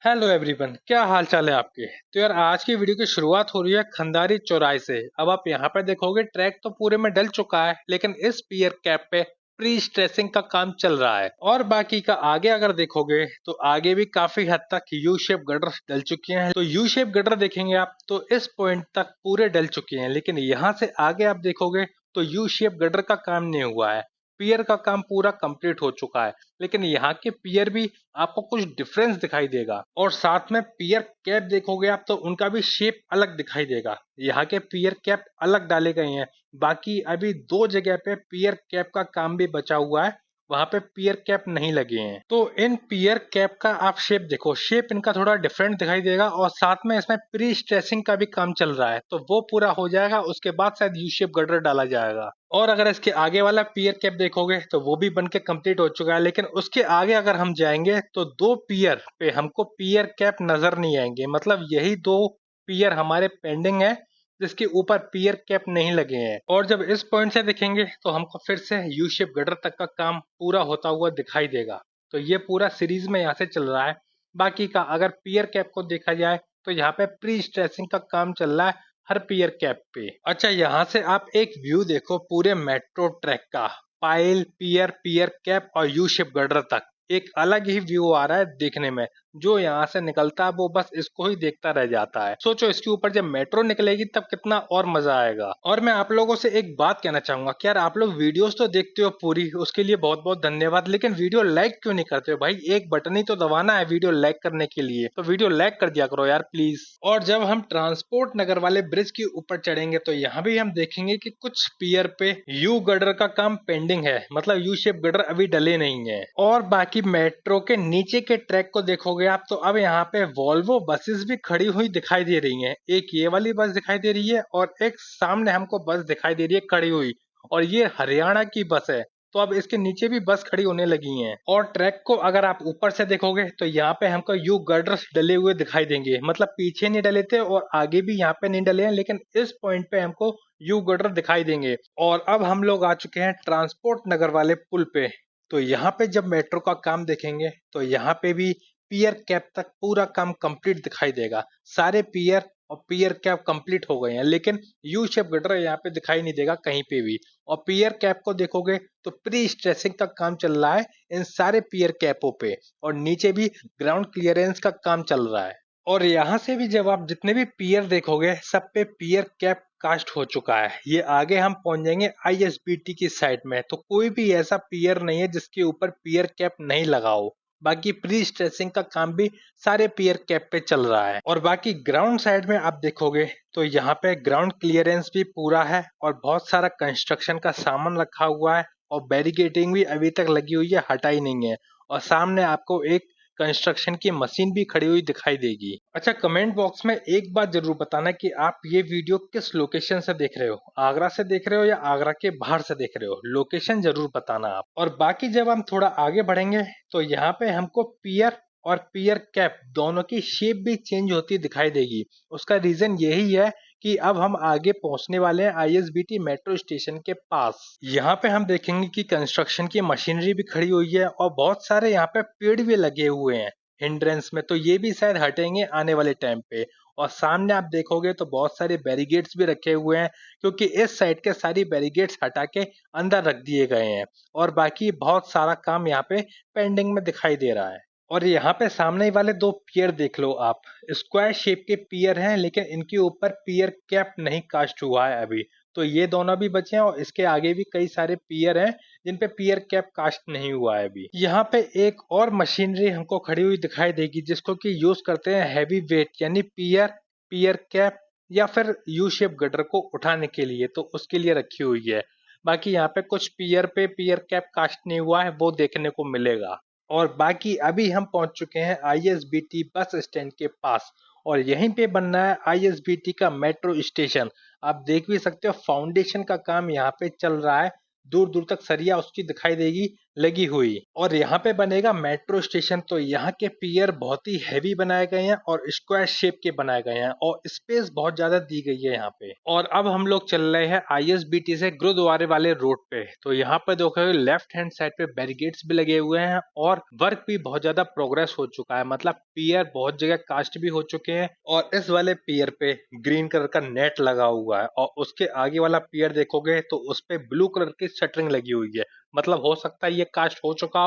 Hello everyone, क्या हाल चाल है आपके। तो यार आज की वीडियो की शुरुआत हो रही है खंडारी चौराहे से। अब आप यहाँ पे देखोगे ट्रैक तो पूरे में डल चुका है, लेकिन इस पियर कैप पे प्री स्ट्रेसिंग का काम चल रहा है। और बाकी का आगे अगर देखोगे तो आगे भी काफी हद तक यू शेप गटर डल चुके हैं। तो यू शेप गटर देखेंगे आप तो इस पॉइंट तक पूरे डल चुके हैं, लेकिन यहाँ से आगे आप देखोगे तो यू शेप गटर का काम नहीं हुआ है। पियर का काम पूरा कंप्लीट हो चुका है, लेकिन यहाँ के पियर भी आपको कुछ डिफरेंस दिखाई देगा। और साथ में पियर कैप देखोगे आप तो उनका भी शेप अलग दिखाई देगा। यहाँ के पियर कैप अलग डाले गए हैं। बाकी अभी दो जगह पे पियर कैप का काम भी बचा हुआ है, वहां पे पियर कैप नहीं लगे हैं। तो इन पियर कैप का आप शेप देखो, शेप इनका थोड़ा डिफरेंट दिखाई देगा। और साथ में इसमें प्री स्ट्रेसिंग का भी काम चल रहा है, तो वो पूरा हो जाएगा, उसके बाद शायद यू शेप गर्डर डाला जाएगा। और अगर इसके आगे वाला पियर कैप देखोगे तो वो भी बनके कंप्लीट हो चुका है, लेकिन उसके आगे अगर हम जाएंगे तो दो पियर पे हमको पियर कैप नजर नहीं आएंगे। मतलब यही दो पियर हमारे पेंडिंग है जिसके ऊपर पियर कैप नहीं लगे हैं। और जब इस पॉइंट से देखेंगे तो हमको फिर से यू शेप गटर तक का काम पूरा होता हुआ दिखाई देगा। तो ये पूरा सीरीज में यहाँ से चल रहा है। बाकी का अगर पियर कैप को देखा जाए तो यहाँ पे प्री स्ट्रेसिंग का काम चल रहा है हर पियर कैप पे। अच्छा, यहाँ से आप एक व्यू देखो पूरे मेट्रो ट्रैक का, पाइल पियर पियर कैप और यू शेप गर्डर तक एक अलग ही व्यू आ रहा है देखने में। जो यहाँ से निकलता है वो बस इसको ही देखता रह जाता है। सोचो इसके ऊपर जब मेट्रो निकलेगी तब कितना और मजा आएगा। और मैं आप लोगों से एक बात कहना चाहूंगा कि यार आप लोग वीडियोस तो देखते हो पूरी, उसके लिए बहुत बहुत धन्यवाद, लेकिन वीडियो लाइक क्यों नहीं करते हो भाई। एक बटन ही तो दबाना है वीडियो लाइक करने के लिए, तो वीडियो लाइक कर दिया करो यार प्लीज। और जब हम ट्रांसपोर्ट नगर वाले ब्रिज के ऊपर चढ़ेंगे तो यहाँ भी हम देखेंगे कि कुछ पियर पे यू गर्डर का काम पेंडिंग है। मतलब यू शेप गर्डर अभी डले नहीं है। और बाकी मेट्रो के नीचे के ट्रैक को देखोगे आप तो अब यहाँ पे वॉल्वो बसेस भी खड़ी हुई दिखाई दे रही हैं। एक ये वाली बस दिखाई दे रही है और एक सामने हमको बस दिखाई दे रही है खड़ी हुई, और ये हरियाणा की बस है। तो अब इसके नीचे भी बस खड़ी होने लगी हैं। और ट्रैक को अगर आप ऊपर से देखोगे तो यहाँ पे हमको यू गर्डर्स डले हुए दिखाई देंगे। मतलब पीछे नहीं डले थे और आगे भी यहाँ पे नहीं डले हैं, लेकिन इस पॉइंट पे हमको यू गर्डर दिखाई देंगे। और अब हम लोग आ चुके हैं ट्रांसपोर्ट नगर वाले पुल पे। तो यहाँ पे जब मेट्रो का काम देखेंगे तो यहाँ पे भी पियर कैप तक पूरा काम कंप्लीट दिखाई देगा। सारे पियर और पियर कैप कंप्लीट हो गए हैं, लेकिन यू शेप गटर यहाँ पे दिखाई नहीं देगा कहीं पे भी। और पियर कैप को देखोगे तो प्री स्ट्रेसिंग का काम चल रहा है इन सारे पियर कैपों पे, और नीचे भी ग्राउंड क्लियरेंस का काम चल रहा है। और यहाँ से भी जब आप जितने भी पियर देखोगे सब पे पियर कैप कास्ट हो चुका है। ये आगे हम पहुंच जाएंगे आईएसबीटी की साइड में, तो कोई भी ऐसा पियर नहीं है जिसके ऊपर पियर कैप नहीं लगा हो। बाकी प्री स्ट्रेसिंग का काम भी सारे पियर कैप पे चल रहा है। और बाकी ग्राउंड साइड में आप देखोगे तो यहाँ पे ग्राउंड क्लियरेंस भी पूरा है और बहुत सारा कंस्ट्रक्शन का सामान रखा हुआ है। और बैरिकेडिंग भी अभी तक लगी हुई है, हटाई नहीं है। और सामने आपको एक कंस्ट्रक्शन की मशीन भी खड़ी हुई दिखाई देगी। अच्छा, कमेंट बॉक्स में एक बात जरूर बताना कि आप ये वीडियो किस लोकेशन से देख रहे हो, आगरा से देख रहे हो या आगरा के बाहर से देख रहे हो, लोकेशन जरूर बताना आप। और बाकी जब हम थोड़ा आगे बढ़ेंगे तो यहाँ पे हमको पियर और पियर कैप दोनों की शेप भी चेंज होती दिखाई देगी। उसका रीजन यही है कि अब हम आगे पहुंचने वाले हैं आईएसबीटी मेट्रो स्टेशन के पास। यहाँ पे हम देखेंगे कि कंस्ट्रक्शन की मशीनरी भी खड़ी हुई है और बहुत सारे यहाँ पे पेड़ भी लगे हुए हैं हिंड्रेंस में, तो ये भी शायद हटेंगे आने वाले टाइम पे। और सामने आप देखोगे तो बहुत सारे बैरिगेट्स भी रखे हुए हैं, क्योंकि इस साइड के सारी बैरिगेट्स हटा के अंदर रख दिए गए हैं। और बाकी बहुत सारा काम यहाँ पे पेंडिंग में दिखाई दे रहा है। और यहाँ पे सामने वाले दो पियर देख लो आप, स्क्वायर शेप के पियर हैं, लेकिन इनके ऊपर पियर कैप नहीं कास्ट हुआ है अभी। तो ये दोनों भी बचे हैं और इसके आगे भी कई सारे पियर हैं जिन पे पियर कैप कास्ट नहीं हुआ है अभी। यहाँ पे एक और मशीनरी हमको खड़ी हुई दिखाई देगी जिसको कि यूज करते हैं हैवी वेट, यानी पियर पियर कैप या फिर यू शेप गटर को उठाने के लिए, तो उसके लिए रखी हुई है। बाकी यहाँ पे कुछ पियर पे पियर कैप कास्ट नहीं हुआ है, वो देखने को मिलेगा। और बाकी अभी हम पहुंच चुके हैं आईएसबीटी बस स्टैंड के पास, और यहीं पे बनना है आईएसबीटी का मेट्रो स्टेशन। आप देख भी सकते हो फाउंडेशन का काम यहाँ पे चल रहा है, दूर दूर तक सरिया उसकी दिखाई देगी। लगी हुई। और यहाँ पे बनेगा मेट्रो स्टेशन। तो यहाँ के पियर बहुत ही हैवी बनाए गए हैं और स्क्वायर शेप के बनाए गए हैं और स्पेस बहुत ज्यादा दी गई है यहाँ पे। और अब हम लोग चल रहे हैं ISBT से गुरुद्वारे वाले रोड पे। तो यहाँ पे देखोगे लेफ्ट हैंड साइड पे बैरिकेड्स भी लगे हुए हैं और वर्क भी बहुत ज्यादा प्रोग्रेस हो चुका है, मतलब पियर बहुत जगह कास्ट भी हो चुके हैं। और इस वाले पियर पे ग्रीन कलर का नेट लगा हुआ है और उसके आगे वाला पियर देखोगे तो उस पे ब्लू कलर की शटरिंग लगी हुई है। मतलब हो सकता है ये कास्ट हो चुका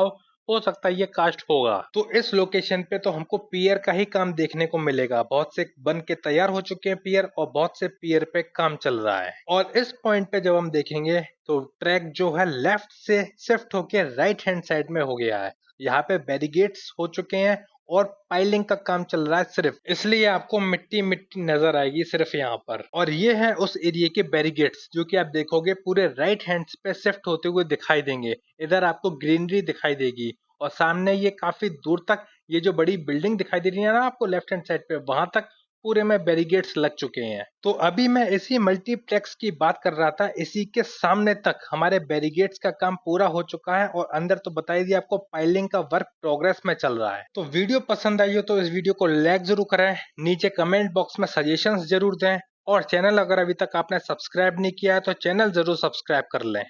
हो सकता है ये कास्ट होगा। तो इस लोकेशन पे तो हमको पियर का ही काम देखने को मिलेगा। बहुत से बन के तैयार हो चुके हैं पियर और बहुत से पियर पे काम चल रहा है। और इस पॉइंट पे जब हम देखेंगे तो ट्रैक जो है लेफ्ट से शिफ्ट होके राइट हैंड साइड में हो गया है। यहाँ पे बैरिगेट्स हो चुके हैं और पाइलिंग का काम चल रहा है सिर्फ, इसलिए आपको मिट्टी मिट्टी नजर आएगी सिर्फ यहाँ पर। और ये है उस एरिया के बैरिगेट्स जो कि आप देखोगे पूरे राइट हैंड्स पे शिफ्ट होते हुए दिखाई देंगे। इधर आपको ग्रीनरी दिखाई देगी और सामने ये काफी दूर तक ये जो बड़ी बिल्डिंग दिखाई दे रही है ना आपको लेफ्ट हैंड साइड पे, वहां तक पूरे में बैरिगेट्स लग चुके हैं। तो अभी मैं इसी मल्टीप्लेक्स की बात कर रहा था, इसी के सामने तक हमारे बैरिगेट्स का काम पूरा हो चुका है और अंदर तो बता ही दिया आपको पाइलिंग का वर्क प्रोग्रेस में चल रहा है। तो वीडियो पसंद आई हो तो इस वीडियो को लाइक जरूर करें, नीचे कमेंट बॉक्स में सजेशंस जरूर दें और चैनल अगर अभी तक आपने सब्सक्राइब नहीं किया है तो चैनल जरूर सब्सक्राइब कर लें।